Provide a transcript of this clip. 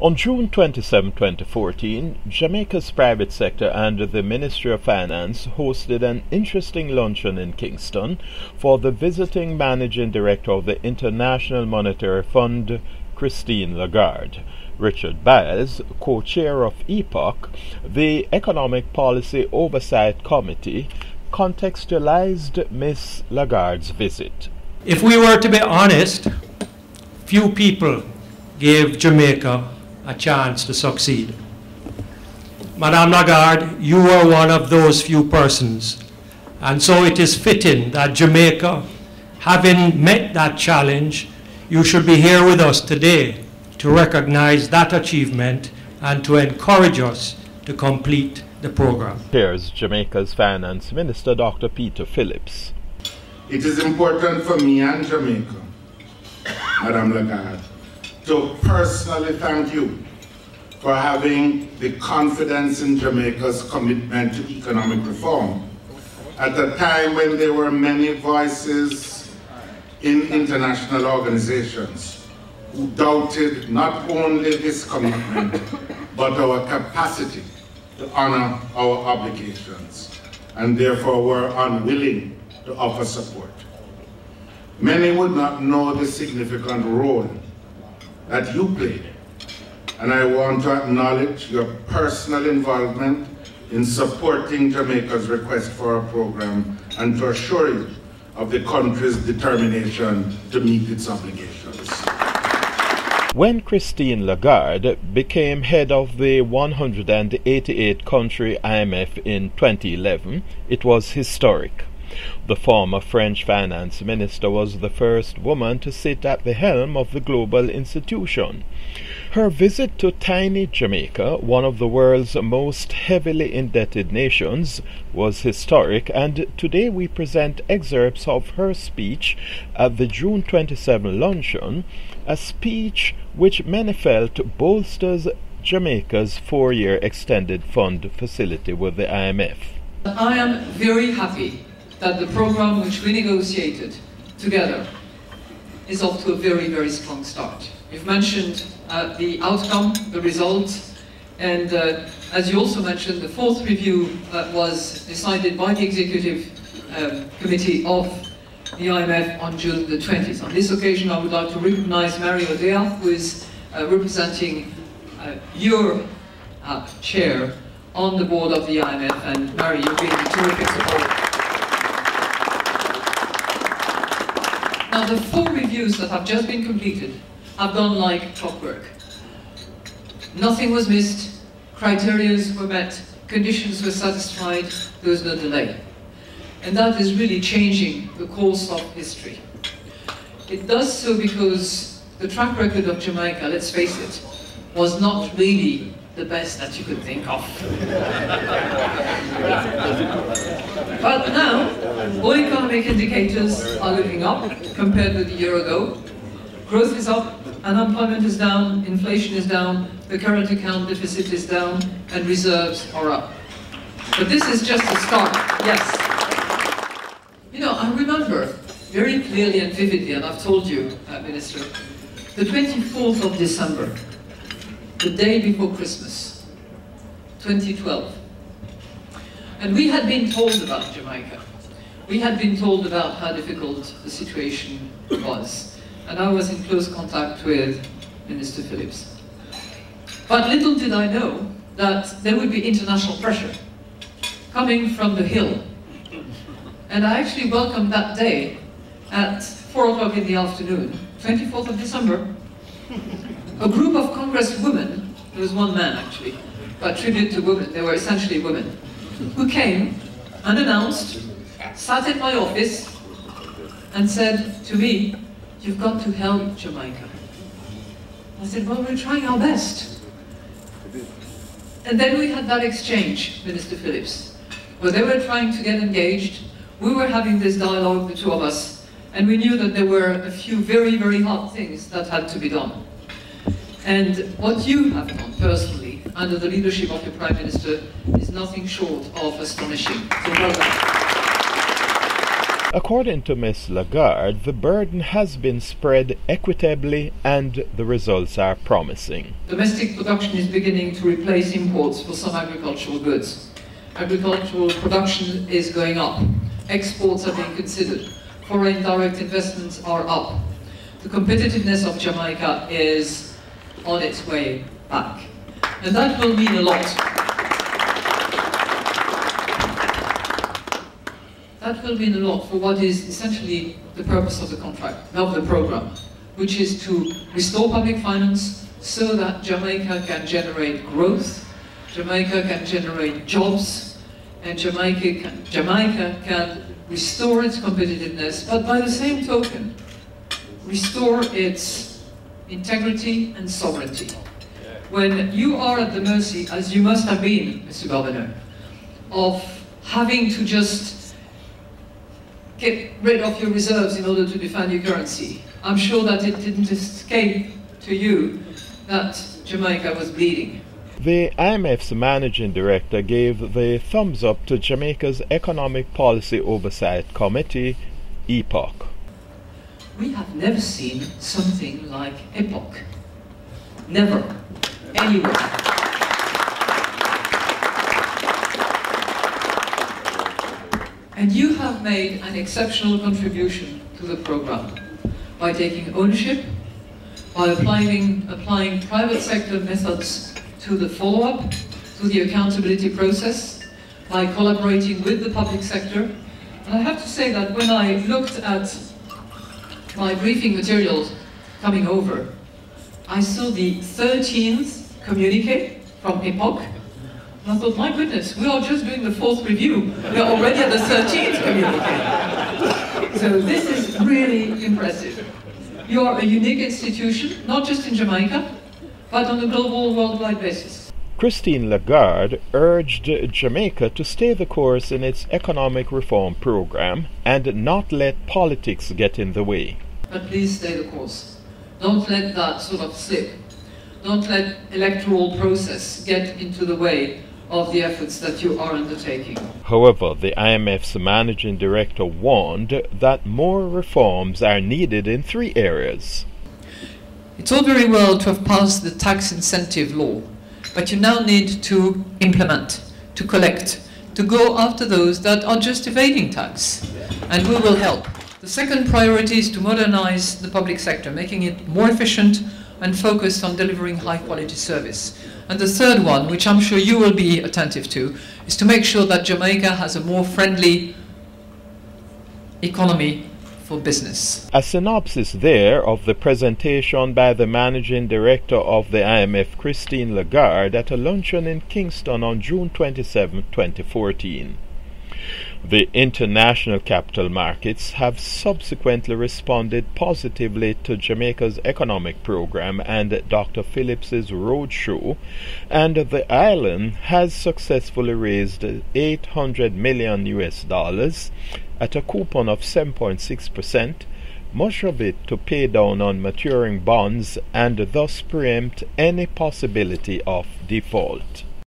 On June 27, 2014, Jamaica's private sector under the Ministry of Finance hosted an interesting luncheon in Kingston for the visiting Managing Director of the International Monetary Fund, Christene Largarde. Richard Biles, co-chair of EPOC, the Economic Policy Oversight Committee, contextualized Ms. Lagarde's visit. If we were to be honest, few people gave Jamaica a chance to succeed. Madame Lagarde, you were one of those few persons. And so it is fitting that Jamaica, having met that challenge, you should be here with us today to recognize that achievement and to encourage us to complete the program. Here's Jamaica's Finance Minister, Dr. Peter Phillips. It is important for me and Jamaica, Madame Lagarde, to personally thank you for having the confidence in Jamaica's commitment to economic reform at a time when there were many voices in international organizations who doubted not only this commitment, but our capacity to honor our obligations, and therefore were unwilling to offer support. Many would not know the significant role that you played, and I want to acknowledge your personal involvement in supporting Jamaica's request for a program and to assure you of the country's determination to meet its obligations. When Christene Largarde became head of the 188-country IMF in 2011, it was historic. The former French finance minister was the first woman to sit at the helm of the global institution. Her visit to tiny Jamaica, one of the world's most heavily indebted nations, was historic, and today we present excerpts of her speech at the June 27 luncheon, a speech which many felt bolsters Jamaica's 4-year extended fund facility with the IMF. I am very happy that the program which we negotiated together is off to a very, very strong start. You've mentioned the outcome, the results, and as you also mentioned, the fourth review was decided by the Executive Committee of the IMF on June the 20th. On this occasion, I would like to recognize Mario Dea, who is representing your chair on the board of the IMF, and Mary, you've been terrific support. Now, the 4 reviews that have just been completed have gone like clockwork. Nothing was missed, criteria were met, conditions were satisfied, there was no delay. And that is really changing the course of history. It does so because the track record of Jamaica, let's face it, was not really the best that you could think of. But now, all economic indicators are looking up compared with a year ago. Growth is up, unemployment is down, inflation is down, the current account deficit is down, and reserves are up. But this is just a start, yes. You know, I remember very clearly and vividly, and I've told you, Minister, the 24th of December, the day before Christmas, 2012. And we had been told about Jamaica. We had been told about how difficult the situation was. And I was in close contact with Minister Phillips. But little did I know that there would be international pressure coming from the Hill. And I actually welcomed that day at 4 o'clock in the afternoon, 24th of December, a group of congresswomen, there was one man actually, but tribute to women, they were essentially women, who came unannounced, sat in my office and said to me, "You've got to help Jamaica." I said, "Well, we're trying our best." And then we had that exchange, Minister Phillips, where they were trying to get engaged, we were having this dialogue, the two of us, and we knew that there were a few very, very hard things that had to be done. And what you have done personally, under the leadership of your Prime Minister, is nothing short of astonishing. So well done. According to Ms. Lagarde, the burden has been spread equitably and the results are promising. Domestic production is beginning to replace imports for some agricultural goods. Agricultural production is going up. Exports are being considered. Foreign direct investments are up. The competitiveness of Jamaica is on its way back. And that will mean a lot. That will mean a lot for what is essentially the purpose of the contract, of the program, which is to restore public finance so that Jamaica can generate growth, Jamaica can generate jobs, and Jamaica can restore its competitiveness, but by the same token, restore its integrity and sovereignty. When you are at the mercy, as you must have been, Mr. Governor, of having to just get rid of your reserves in order to defend your currency, I'm sure that it didn't escape to you that Jamaica was bleeding. The IMF's managing director gave the thumbs up to Jamaica's Economic Policy Oversight Committee, EPOC. We have never seen something like EPOC. Never. Anywhere. And you have made an exceptional contribution to the program by taking ownership, by applying private sector methods to the follow-up, to the accountability process, by collaborating with the public sector. And I have to say that when I looked at my briefing materials coming over, I saw the 13th communique from EPOC. And I thought, my goodness, we are just doing the 4th review. We are already at the 13th communique. So this is really impressive. You are a unique institution, not just in Jamaica, but on a global, worldwide basis. Christene Largarde urged Jamaica to stay the course in its economic reform program and not let politics get in the way. But please stay the course. Don't let that sort of slip. Don't let electoral process get into the way of the efforts that you are undertaking. However, the IMF's managing director warned that more reforms are needed in 3 areas. It's all very well to have passed the tax incentive law, but you now need to implement, to collect, to go after those that are just evading tax, and we will help. The second priority is to modernize the public sector, making it more efficient and focused on delivering high-quality service. And the third one, which I'm sure you will be attentive to, is to make sure that Jamaica has a more friendly economy for business. A synopsis there of the presentation by the Managing Director of the IMF, Christene Largarde, at a luncheon in Kingston on June 27, 2014. The international capital markets have subsequently responded positively to Jamaica's economic program and Dr. Phillips's roadshow, and the island has successfully raised $800 million at a coupon of 7.6%, much of it to pay down on maturing bonds and thus preempt any possibility of default.